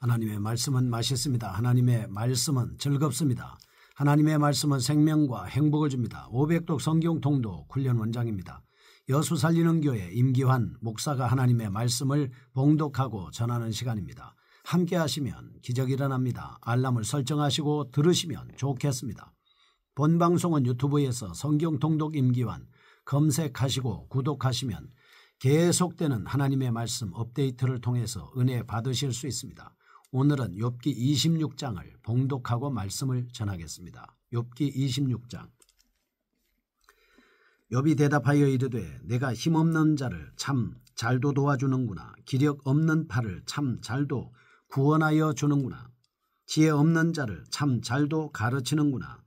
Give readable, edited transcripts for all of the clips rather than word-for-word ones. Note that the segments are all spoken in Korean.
하나님의 말씀은 맛있습니다. 하나님의 말씀은 즐겁습니다. 하나님의 말씀은 생명과 행복을 줍니다. 500독 성경 통독 훈련 원장입니다. 여수 살리는 교회 임기환 목사가 하나님의 말씀을 봉독하고 전하는 시간입니다. 함께 하시면 기적이 일어납니다. 알람을 설정하시고 들으시면 좋겠습니다. 본 방송은 유튜브에서 성경 통독 임기환 검색하시고 구독하시면 계속되는 하나님의 말씀 업데이트를 통해서 은혜 받으실 수 있습니다. 오늘은 욥기 26장을 봉독하고 말씀을 전하겠습니다. 욥기 26장. 욥이 대답하여 이르되 내가 힘없는 자를 참 잘도 도와주는구나. 기력 없는 팔을 참 잘도 구원하여 주는구나. 지혜 없는 자를 참 잘도 가르치는구나.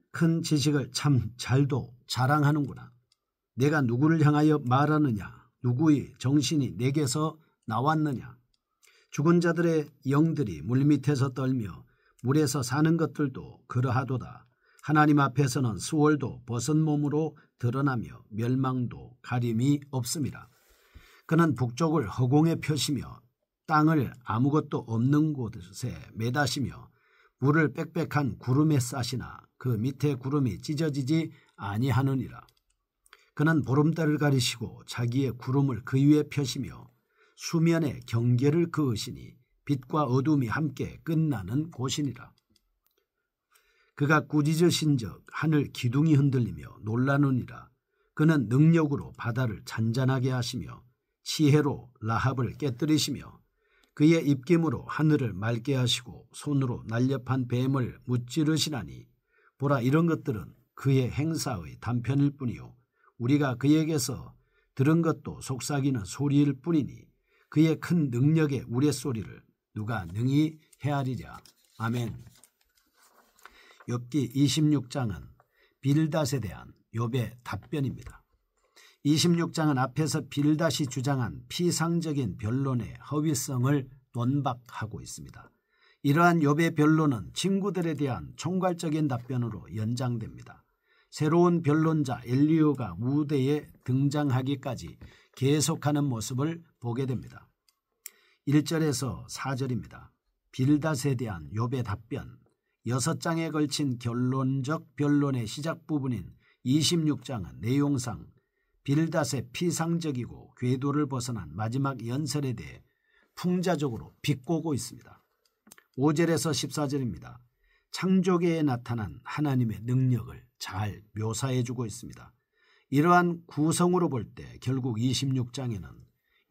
큰 지식을 참 잘도 자랑하는구나. 내가 누구를 향하여 말하느냐. 누구의 정신이 내게서 나왔느냐. 죽은 자들의 영들이 물밑에서 떨며 물에서 사는 것들도 그러하도다. 하나님 앞에서는 수월도 벗은 몸으로 드러나며 멸망도 가림이 없음이라. 그는 북쪽을 허공에 펴시며 땅을 아무것도 없는 곳에 매다시며 물을 빽빽한 구름에 싸시나 그 밑에 구름이 찢어지지 아니하느니라. 그는 보름달을 가리시고 자기의 구름을 그 위에 펴시며 수면에 경계를 그으시니 빛과 어둠이 함께 끝나는 곳이니라. 그가 꾸짖으신즉 하늘 기둥이 흔들리며 놀라느니라. 그는 능력으로 바다를 잔잔하게 하시며 지혜로 라합을 깨뜨리시며 그의 입김으로 하늘을 맑게 하시고 손으로 날렵한 뱀을 무찌르시나니 보라, 이런 것들은 그의 행사의 단편일 뿐이요 우리가 그에게서 들은 것도 속삭이는 소리일 뿐이니 그의 큰 능력의 우레소리를 누가 능히 헤아리랴. 아멘. 욥기 26장은 빌닷에 대한 욥의 답변입니다. 26장은 앞에서 빌닷이 주장한 피상적인 변론의 허위성을 논박하고 있습니다. 이러한 욥의 변론은 친구들에 대한 총괄적인 답변으로 연장됩니다. 새로운 변론자 엘리후가 무대에 등장하기까지 계속하는 모습을 보게 됩니다. 1절에서 4절입니다. 빌닷에 대한 욥의 답변, 6장에 걸친 결론적 변론의 시작 부분인 26장은 내용상 빌닷의 피상적이고 궤도를 벗어난 마지막 연설에 대해 풍자적으로 비꼬고 있습니다. 5절에서 14절입니다. 창조계에 나타난 하나님의 능력을 잘 묘사해주고 있습니다. 이러한 구성으로 볼 때 결국 26장에는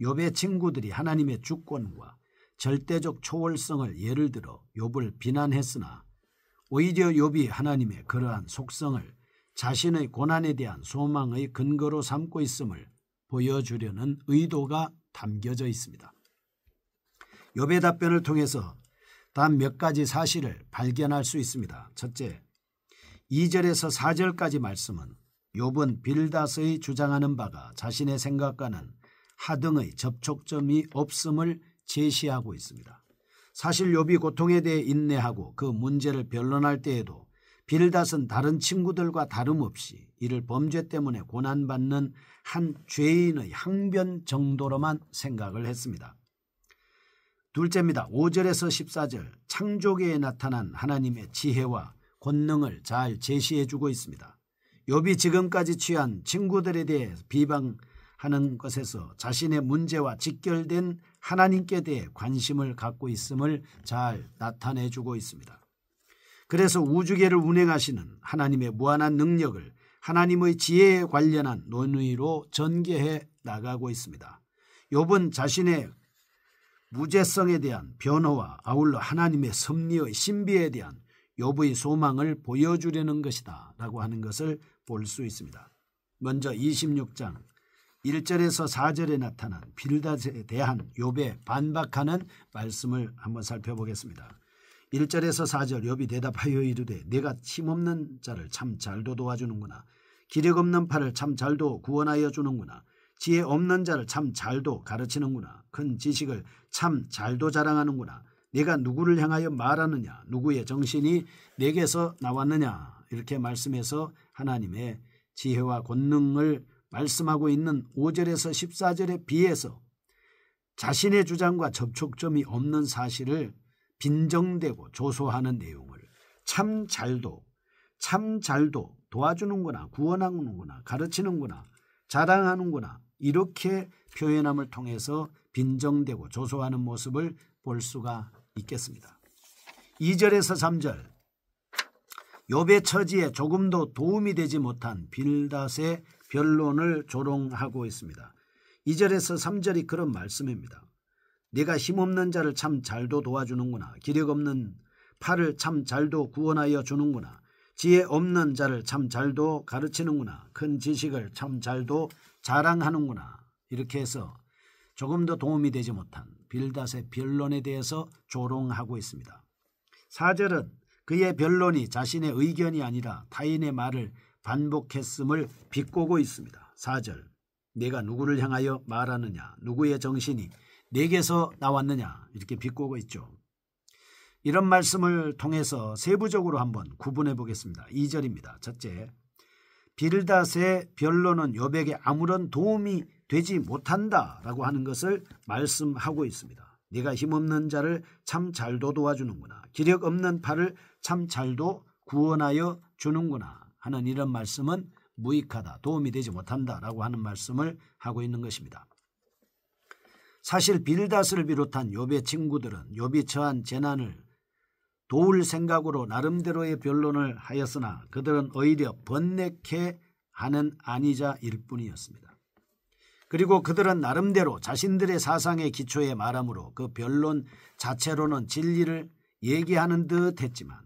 욥의 친구들이 하나님의 주권과 절대적 초월성을 예를 들어 욥을 비난했으나 오히려 욥이 하나님의 그러한 속성을 자신의 고난에 대한 소망의 근거로 삼고 있음을 보여주려는 의도가 담겨져 있습니다. 욥의 답변을 통해서 단 몇 가지 사실을 발견할 수 있습니다. 첫째, 2절에서 4절까지 말씀은 욥은 빌닷의 주장하는 바가 자신의 생각과는 하등의 접촉점이 없음을 제시하고 있습니다. 사실 욥이 고통에 대해 인내하고 그 문제를 변론할 때에도 빌닷은 다른 친구들과 다름없이 이를 범죄 때문에 고난받는 한 죄인의 항변 정도로만 생각을 했습니다. 둘째입니다. 5절에서 14절 창조계에 나타난 하나님의 지혜와 권능을 잘 제시해주고 있습니다. 욥이 지금까지 취한 친구들에 대해 비방하는 것에서 자신의 문제와 직결된 하나님께 대해 관심을 갖고 있음을 잘 나타내주고 있습니다. 그래서 우주계를 운행하시는 하나님의 무한한 능력을 하나님의 지혜에 관련한 논의로 전개해 나가고 있습니다. 욥은 자신의 무죄성에 대한 변호와 아울러 하나님의 섭리의 신비에 대한 욥의 소망을 보여주려는 것이다 라고 하는 것을 볼 수 있습니다. 먼저 26장 1절에서 4절에 나타난 빌닷에 대한 욥의 반박하는 말씀을 한번 살펴보겠습니다. 1절에서 4절 욥이 대답하여 이르되 내가 힘없는 자를 참 잘도 도와주는구나. 기력 없는 팔을 참 잘도 구원하여 주는구나. 지혜 없는 자를 참 잘도 가르치는구나. 큰 지식을 참 잘도 자랑하는구나. 내가 누구를 향하여 말하느냐. 누구의 정신이 내게서 나왔느냐. 이렇게 말씀해서 하나님의 지혜와 권능을 말씀하고 있는 5절에서 14절에 비해서 자신의 주장과 접촉점이 없는 사실을 빈정대고 조소하는 내용을 참 잘도 도와주는구나, 구원하는구나, 가르치는구나, 자랑하는구나 이렇게 표현함을 통해서 빈정대고 조소하는 모습을 볼 수가 있겠습니다. 2절에서 3절 욥의 처지에 조금도 도움이 되지 못한 빌닷의 변론을 조롱하고 있습니다. 2절에서 3절이 그런 말씀입니다. 네가 힘없는 자를 참 잘도 도와주는구나. 기력 없는 팔을 참 잘도 구원하여 주는구나. 지혜 없는 자를 참 잘도 가르치는구나. 큰 지식을 참 잘도 자랑하는구나. 이렇게 해서 조금도 도움이 되지 못한 빌닷의 변론에 대해서 조롱하고 있습니다. 4절은 그의 변론이 자신의 의견이 아니라 타인의 말을 반복했음을 비꼬고 있습니다. 4절 내가 누구를 향하여 말하느냐, 누구의 정신이 내게서 나왔느냐 이렇게 비꼬고 있죠. 이런 말씀을 통해서 세부적으로 한번 구분해 보겠습니다. 2절입니다. 첫째, 빌닷의 변론은 욥에게 아무런 도움이 되지 못한다라고 하는 것을 말씀하고 있습니다. 네가 힘없는 자를 참 잘도 도와주는구나. 기력 없는 팔을 참 잘도 구원하여 주는구나 하는 이런 말씀은 무익하다, 도움이 되지 못한다라고 하는 말씀을 하고 있는 것입니다. 사실 빌닷을 비롯한 욥의 친구들은 욥이 처한 재난을 도울 생각으로 나름대로의 변론을 하였으나 그들은 오히려 번뇌케 하는 안위자일 뿐이었습니다. 그리고 그들은 나름대로 자신들의 사상의 기초에 말하므로 그 변론 자체로는 진리를 얘기하는 듯 했지만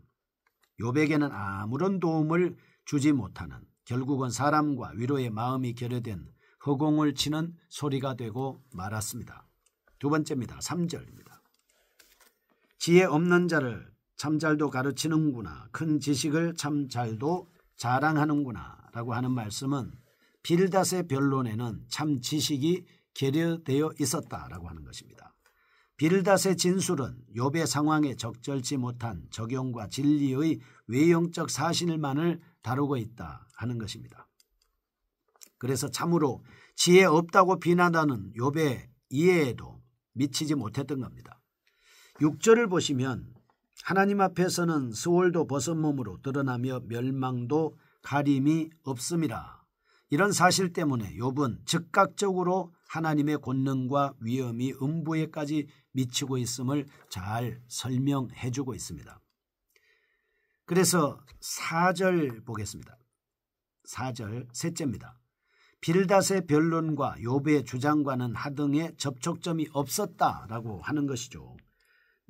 욥에게는 아무런 도움을 주지 못하는, 결국은 사람과 위로의 마음이 결여된 허공을 치는 소리가 되고 말았습니다. 두 번째입니다. 3절입니다. 지혜 없는 자를 참 잘도 가르치는구나. 큰 지식을 참 잘도 자랑하는구나 라고 하는 말씀은 빌닷의 변론에는 참 지식이 결여되어 있었다라고 하는 것입니다. 빌닷의 진술은 욥의 상황에 적절치 못한 적용과 진리의 외형적 사실만을 다루고 있다 하는 것입니다. 그래서 참으로 지혜 없다고 비난하는 욥의 이해에도 미치지 못했던 겁니다. 6절을 보시면 하나님 앞에서는 스월도 벗은 몸으로 드러나며 멸망도 가림이 없음이라. 이런 사실 때문에 욥은 즉각적으로 하나님의 권능과 위엄이 음부에까지 미치고 있음을 잘 설명해 주고 있습니다. 그래서 4절 보겠습니다. 4절 셋째입니다. 빌닷의 변론과 욥의 주장과는 하등의 접촉점이 없었다라고 하는 것이죠.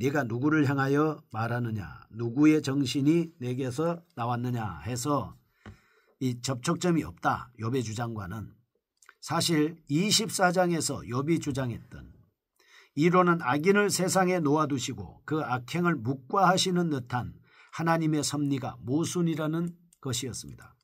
네가 누구를 향하여 말하느냐, 누구의 정신이 내게서 나왔느냐 해서 이 접촉점이 없다. 욥의 주장과는 사실 24장에서 욥이 주장했던 이로는 악인을 세상에 놓아두시고 그 악행을 묵과하시는 듯한 하나님의 섭리가 모순이라는 것이었습니다.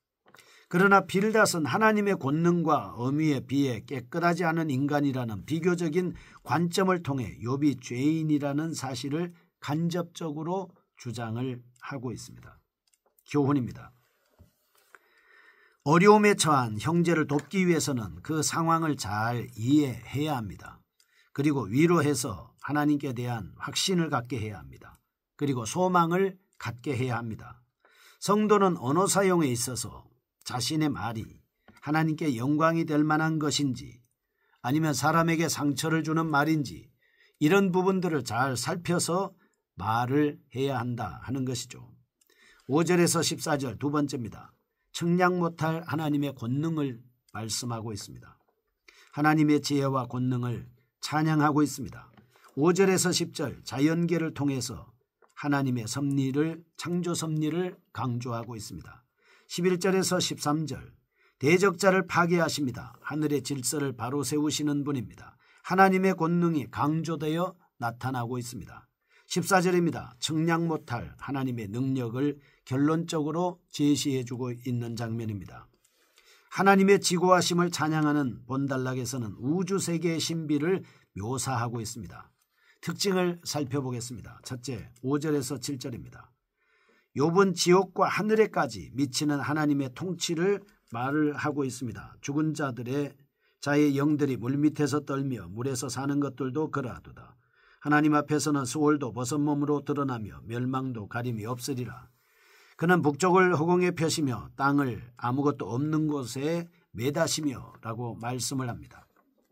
그러나 빌닷은 하나님의 권능과 어미에 비해 깨끗하지 않은 인간이라는 비교적인 관점을 통해 욥이 죄인이라는 사실을 간접적으로 주장을 하고 있습니다. 교훈입니다. 어려움에 처한 형제를 돕기 위해서는 그 상황을 잘 이해해야 합니다. 그리고 위로해서 하나님께 대한 확신을 갖게 해야 합니다. 그리고 소망을 갖게 해야 합니다. 성도는 언어 사용에 있어서 자신의 말이 하나님께 영광이 될 만한 것인지 아니면 사람에게 상처를 주는 말인지 이런 부분들을 잘 살펴서 말을 해야 한다 하는 것이죠. 5절에서 14절 두 번째입니다. 측량 못할 하나님의 권능을 말씀하고 있습니다. 하나님의 지혜와 권능을 찬양하고 있습니다. 5절에서 10절 자연계를 통해서 하나님의 섭리를, 창조 섭리를 강조하고 있습니다. 11절에서 13절 대적자를 파괴하십니다. 하늘의 질서를 바로 세우시는 분입니다. 하나님의 권능이 강조되어 나타나고 있습니다. 14절입니다. 측량 못할 하나님의 능력을 결론적으로 제시해주고 있는 장면입니다. 하나님의 지고하심을 찬양하는 본단락에서는 우주세계의 신비를 묘사하고 있습니다. 특징을 살펴보겠습니다. 첫째, 5절에서 7절입니다. 욥은 지옥과 하늘에까지 미치는 하나님의 통치를 말을 하고 있습니다. 죽은 자들의 자의 영들이 물밑에서 떨며 물에서 사는 것들도 그러하도다. 하나님 앞에서는 수월도 벗은몸으로 드러나며 멸망도 가림이 없으리라. 그는 북쪽을 허공에 펴시며 땅을 아무것도 없는 곳에 매다시며 라고 말씀을 합니다.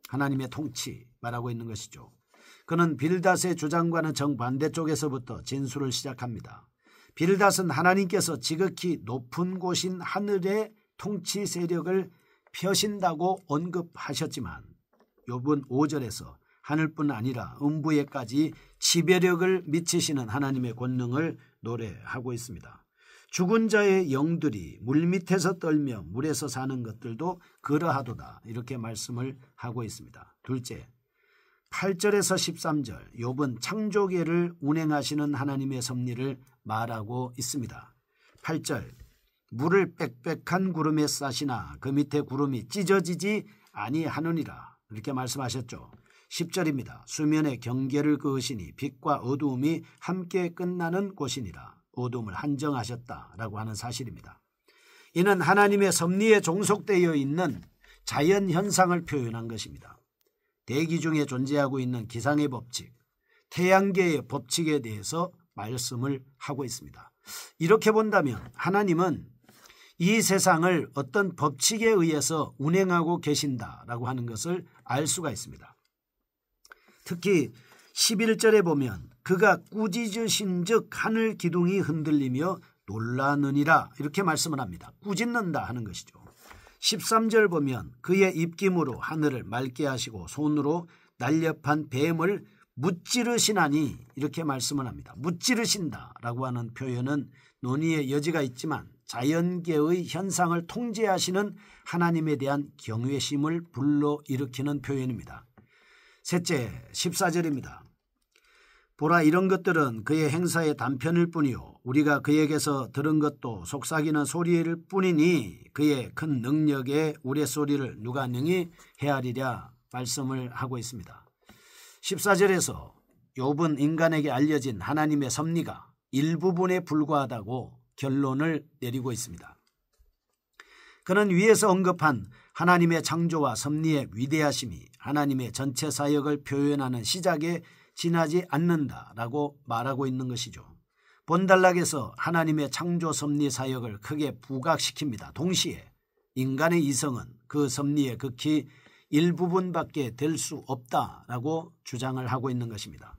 하나님의 통치 말하고 있는 것이죠. 그는 빌닷의 주장과는 정반대쪽에서부터 진술을 시작합니다. 빌닷은 하나님께서 지극히 높은 곳인 하늘의 통치 세력을 펴신다고 언급하셨지만 욥은 5절에서 하늘뿐 아니라 음부에까지 지배력을 미치시는 하나님의 권능을 노래하고 있습니다. 죽은 자의 영들이 물밑에서 떨며 물에서 사는 것들도 그러하도다 이렇게 말씀을 하고 있습니다. 둘째, 8절에서 13절 욥은 창조계를 운행하시는 하나님의 섭리를 말하고 있습니다. 8절 물을 빽빽한 구름에 싸시나 그 밑에 구름이 찢어지지 아니하느니라 이렇게 말씀하셨죠. 10절입니다. 수면에 경계를 그으시니 빛과 어두움이 함께 끝나는 곳이니라. 어둠을 한정하셨다라고 하는 사실입니다. 이는 하나님의 섭리에 종속되어 있는 자연 현상을 표현한 것입니다. 대기 중에 존재하고 있는 기상의 법칙, 태양계의 법칙에 대해서 말씀을 하고 있습니다. 이렇게 본다면 하나님은 이 세상을 어떤 법칙에 의해서 운행하고 계신다라고 하는 것을 알 수가 있습니다. 특히 11절에 보면 그가 꾸짖으신 즉 하늘 기둥이 흔들리며 놀라느니라 이렇게 말씀을 합니다. 꾸짖는다 하는 것이죠. 13절 보면 그의 입김으로 하늘을 맑게 하시고 손으로 날렵한 뱀을 무찌르시나니 이렇게 말씀을 합니다. 무찌르신다라고 하는 표현은 논의의 여지가 있지만 자연계의 현상을 통제하시는 하나님에 대한 경외심을 불러일으키는 표현입니다. 셋째, 14절입니다. 보라 이런 것들은 그의 행사의 단편일 뿐이요 우리가 그에게서 들은 것도 속삭이는 소리일 뿐이니 그의 큰 능력의 우레소리를 누가 능히 헤아리랴 말씀을 하고 있습니다. 14절에서 욥은 인간에게 알려진 하나님의 섭리가 일부분에 불과하다고 결론을 내리고 있습니다. 그는 위에서 언급한 하나님의 창조와 섭리의 위대하심이 하나님의 전체 사역을 표현하는 시작에 지나지 않는다라고 말하고 있는 것이죠. 본단락에서 하나님의 창조 섭리 사역을 크게 부각시킵니다. 동시에 인간의 이성은 그 섭리의 극히 일부분밖에 될 수 없다라고 주장을 하고 있는 것입니다.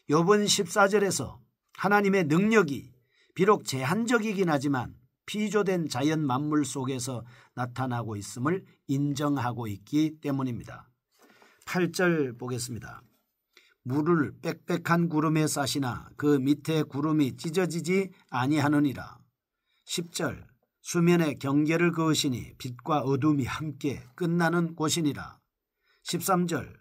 욥은 14절에서 하나님의 능력이 비록 제한적이긴 하지만 피조된 자연 만물 속에서 나타나고 있음을 인정하고 있기 때문입니다. 8절 보겠습니다. 물을 빽빽한 구름에 싸시나 그 밑에 구름이 찢어지지 아니하느니라. 10절 수면에 경계를 그으시니 빛과 어둠이 함께 끝나는 곳이니라. 13절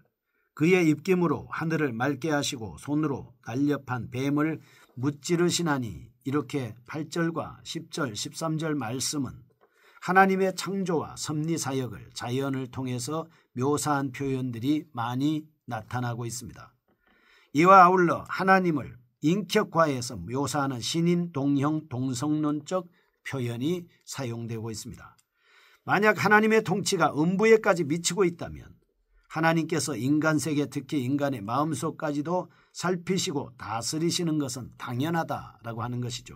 그의 입김으로 하늘을 맑게 하시고 손으로 날렵한 뱀을 무찌르시나니 이렇게 8절과 10절 13절 말씀은 하나님의 창조와 섭리 사역을 자연을 통해서 묘사한 표현들이 많이 나타나고 있습니다. 이와 아울러 하나님을 인격화해서 묘사하는 신인 동형 동성론적 표현이 사용되고 있습니다. 만약 하나님의 통치가 음부에까지 미치고 있다면 하나님께서 인간 세계 특히 인간의 마음속까지도 살피시고 다스리시는 것은 당연하다라고 하는 것이죠.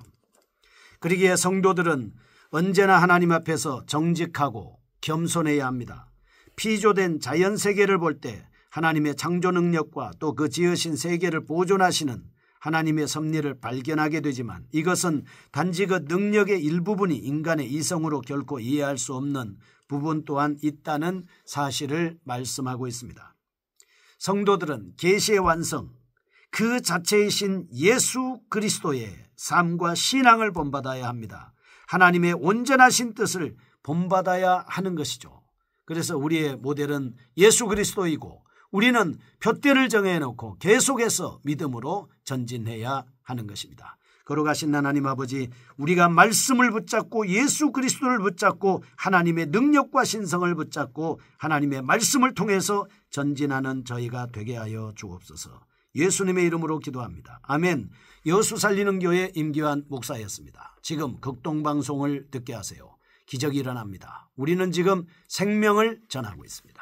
그러기에 성도들은 언제나 하나님 앞에서 정직하고 겸손해야 합니다. 피조된 자연 세계를 볼 때 하나님의 창조 능력과 또 그 지으신 세계를 보존하시는 하나님의 섭리를 발견하게 되지만 이것은 단지 그 능력의 일부분이 인간의 이성으로 결코 이해할 수 없는 부분 또한 있다는 사실을 말씀하고 있습니다. 성도들은 계시의 완성, 그 자체이신 예수 그리스도의 삶과 신앙을 본받아야 합니다. 하나님의 온전하신 뜻을 본받아야 하는 것이죠. 그래서 우리의 모델은 예수 그리스도이고 우리는 푯대를 정해놓고 계속해서 믿음으로 전진해야 하는 것입니다. 거룩하신 하나님 아버지, 우리가 말씀을 붙잡고 예수 그리스도를 붙잡고 하나님의 능력과 신성을 붙잡고 하나님의 말씀을 통해서 전진하는 저희가 되게 하여 주옵소서. 예수님의 이름으로 기도합니다. 아멘. 여수 살리는 교회 임기환 목사였습니다. 지금 극동방송을 듣게 하세요. 기적이 일어납니다. 우리는 지금 생명을 전하고 있습니다.